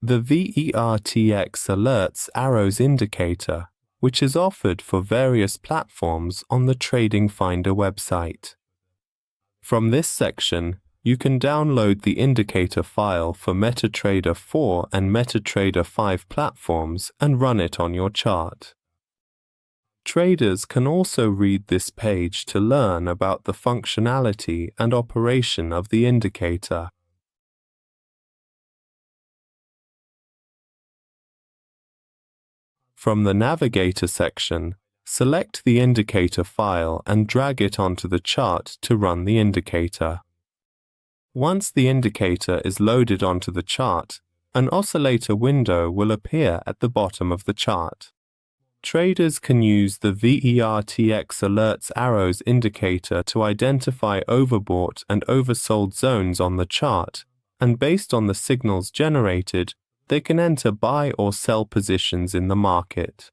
the Vertex Alerts Arrows Indicator, which is offered for various platforms on the TradingFinder website. From this section, you can download the indicator file for MetaTrader 4 and MetaTrader 5 platforms and run it on your chart. Traders can also read this page to learn about the functionality and operation of the indicator. From the Navigator section, select the indicator file and drag it onto the chart to run the indicator. Once the indicator is loaded onto the chart, an oscillator window will appear at the bottom of the chart. Traders can use the Vertex Alerts Arrows Indicator to identify overbought and oversold zones on the chart, and based on the signals generated, they can enter buy or sell positions in the market.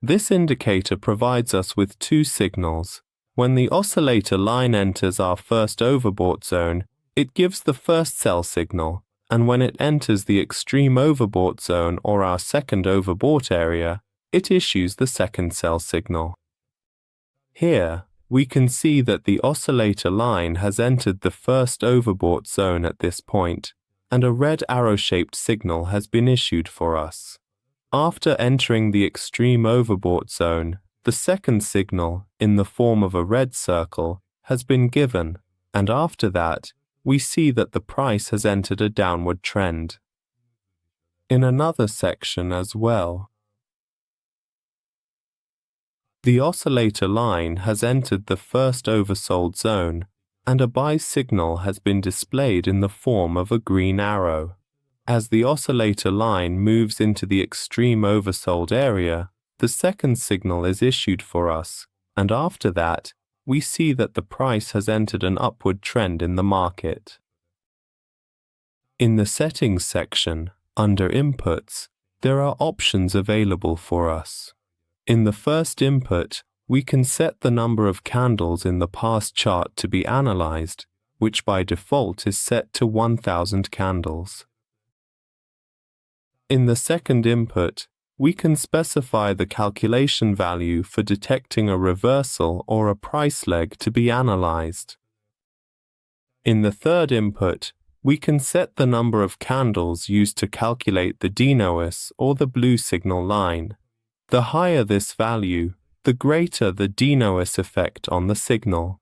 This indicator provides us with two signals. When the oscillator line enters our first overbought zone, it gives the first sell signal, and when it enters the extreme overbought zone or our second overbought area, it issues the second sell signal. Here, we can see that the oscillator line has entered the first overbought zone at this point, and a red arrow-shaped signal has been issued for us. After entering the extreme overbought zone, the second signal, in the form of a red circle, has been given, and after that, we see that the price has entered a downward trend. In another section as well, the oscillator line has entered the first oversold zone, and a buy signal has been displayed in the form of a green arrow. As the oscillator line moves into the extreme oversold area, the second signal is issued for us, and after that, we see that the price has entered an upward trend in the market. In the Settings section, under Inputs, there are options available for us. In the first input, we can set the number of candles in the past chart to be analyzed, which by default is set to 1000 candles. In the second input, we can specify the calculation value for detecting a reversal or a price leg to be analyzed. In the third input, we can set the number of candles used to calculate the DNOIS or the blue signal line. The higher this value, the greater the DNOIS effect on the signal.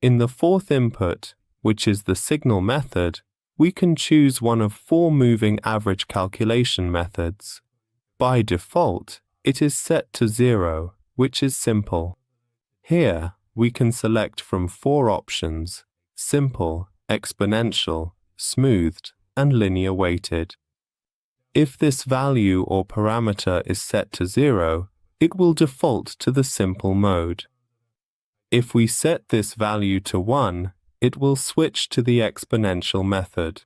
In the fourth input, which is the signal method, we can choose one of 4 moving average calculation methods. By default, it is set to 0, which is simple. Here, we can select from 4 options: simple, exponential, smoothed, and linear weighted. If this value or parameter is set to 0, it will default to the simple mode. If we set this value to 1, it will switch to the exponential method.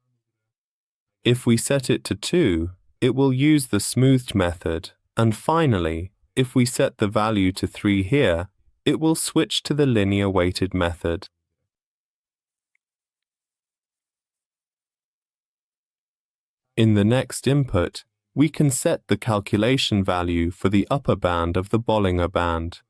If we set it to 2, it will use the smoothed method, and finally, if we set the value to 3 here, it will switch to the linear weighted method. In the next input, we can set the calculation value for the upper band of the Bollinger Band.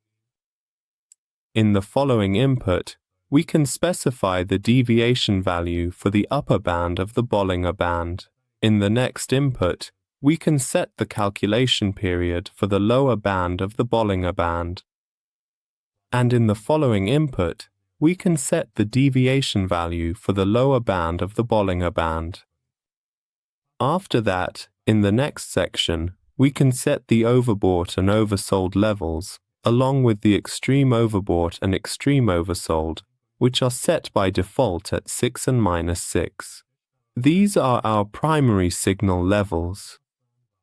In the following input, we can specify the deviation value for the upper band of the Bollinger Band. In the next input, we can set the calculation period for the lower band of the Bollinger Band. And in the following input, we can set the deviation value for the lower band of the Bollinger Band. After that, in the next section, we can set the overbought and oversold levels, along with the extreme overbought and extreme oversold, which are set by default at 6 and -6. These are our primary signal levels.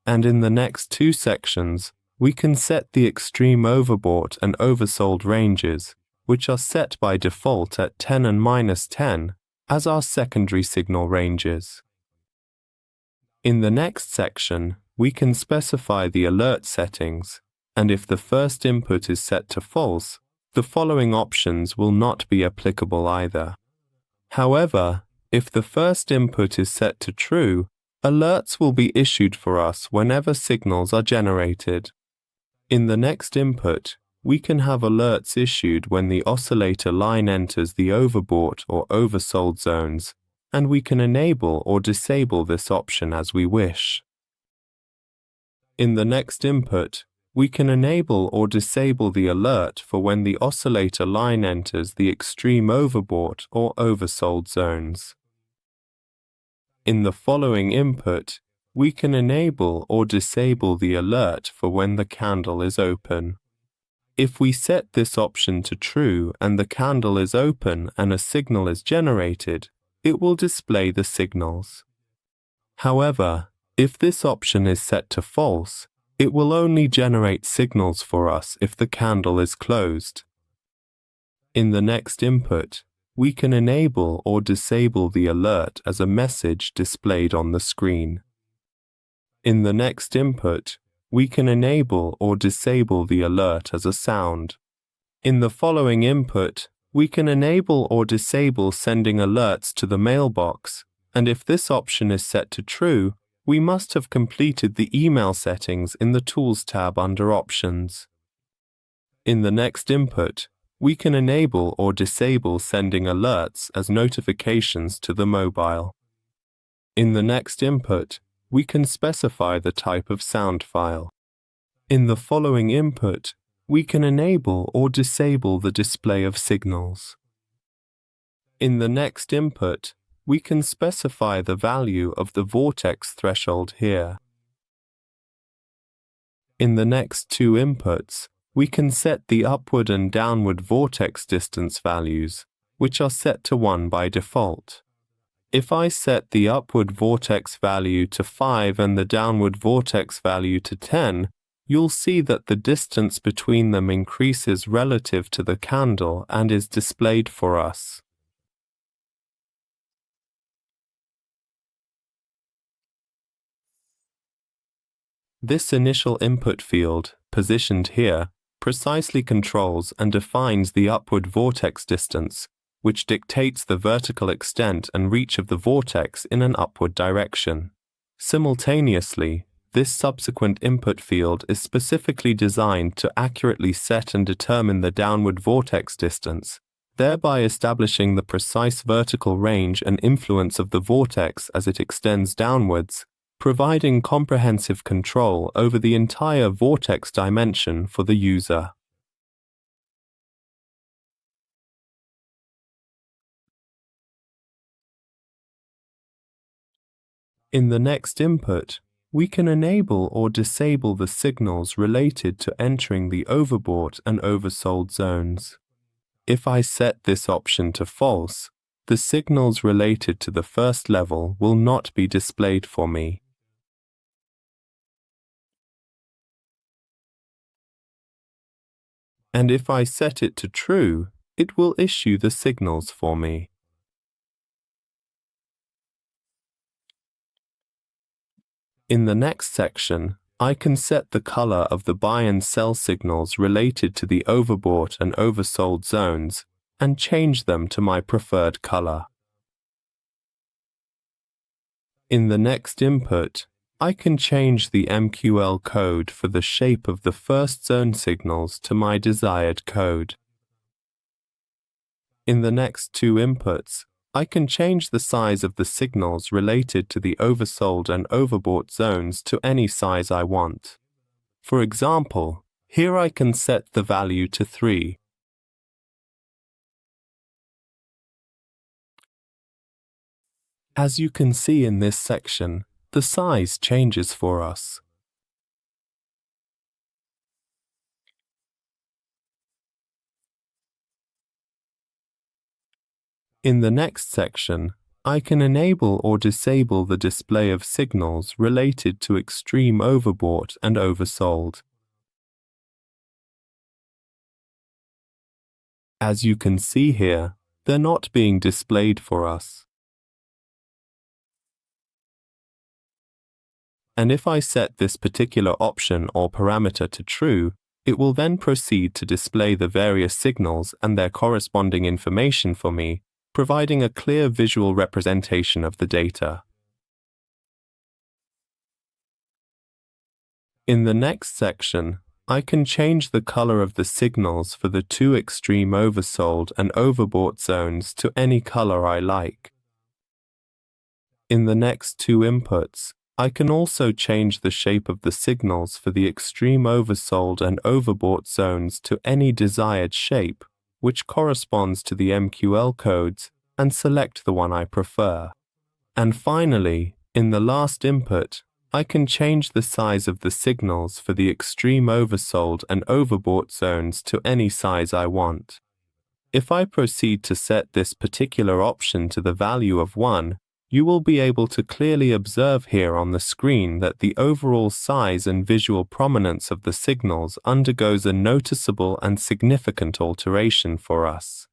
And in the next 2 sections, we can set the extreme overbought and oversold ranges, which are set by default at 10 and -10 as our secondary signal ranges. In the next section, we can specify the alert settings, and if the first input is set to false, the following options will not be applicable either. However, If the first input is set to true, alerts will be issued for us whenever signals are generated. In the next input, we can have alerts issued when the oscillator line enters the overbought or oversold zones, and we can enable or disable this option as we wish. In the next input, we can enable or disable the alert for when the oscillator line enters the extreme overbought or oversold zones. In the following input, we can enable or disable the alert for when the candle is open. If we set this option to true and the candle is open and a signal is generated, it will display the signals. However, if this option is set to false, it will only generate signals for us if the candle is closed. In the next input, we can enable or disable the alert as a message displayed on the screen. In the next input, we can enable or disable the alert as a sound. In the following input, we can enable or disable sending alerts to the mailbox, and if this option is set to true, we must have completed the email settings in the Tools tab under Options. In the next input, we can enable or disable sending alerts as notifications to the mobile. In the next input, we can specify the type of sound file. In the following input, we can enable or disable the display of signals. In the next input, we can specify the value of the vortex threshold here. In the next two inputs, we can set the upward and downward vortex distance values, which are set to 1 by default. If I set the upward vortex value to 5 and the downward vortex value to 10, you'll see that the distance between them increases relative to the candle and is displayed for us. This initial input field, positioned here, precisely controls and defines the upward vortex distance, which dictates the vertical extent and reach of the vortex in an upward direction. Simultaneously, this subsequent input field is specifically designed to accurately set and determine the downward vortex distance, thereby establishing the precise vertical range and influence of the vortex as it extends downwards, providing comprehensive control over the entire vortex dimension for the user. In the next input, we can enable or disable the signals related to entering the overbought and oversold zones. If I set this option to false, the signals related to the first level will not be displayed for me. And if I set it to true, it will issue the signals for me. In the next section, I can set the color of the buy and sell signals related to the overbought and oversold zones and change them to my preferred color. In the next input, I can change the MQL code for the shape of the first zone signals to my desired code. In the next two inputs, I can change the size of the signals related to the oversold and overbought zones to any size I want. For example, here I can set the value to 3. As you can see in this section, the size changes for us. In the next section, I can enable or disable the display of signals related to extreme overbought and oversold. As you can see here, they're not being displayed for us. And if I set this particular option or parameter to true, it will then proceed to display the various signals and their corresponding information for me, providing a clear visual representation of the data. In the next section, I can change the color of the signals for the two extreme oversold and overbought zones to any color I like. In the next two inputs, I can also change the shape of the signals for the extreme oversold and overbought zones to any desired shape, which corresponds to the MQL codes, and select the one I prefer. And finally, in the last input, I can change the size of the signals for the extreme oversold and overbought zones to any size I want. If I proceed to set this particular option to the value of 1, you will be able to clearly observe here on the screen that the overall size and visual prominence of the signals undergoes a noticeable and significant alteration for us.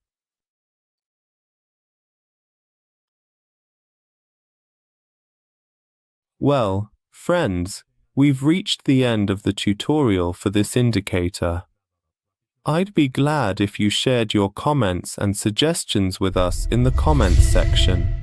Well, friends, we've reached the end of the tutorial for this indicator. I'd be glad if you shared your comments and suggestions with us in the comments section.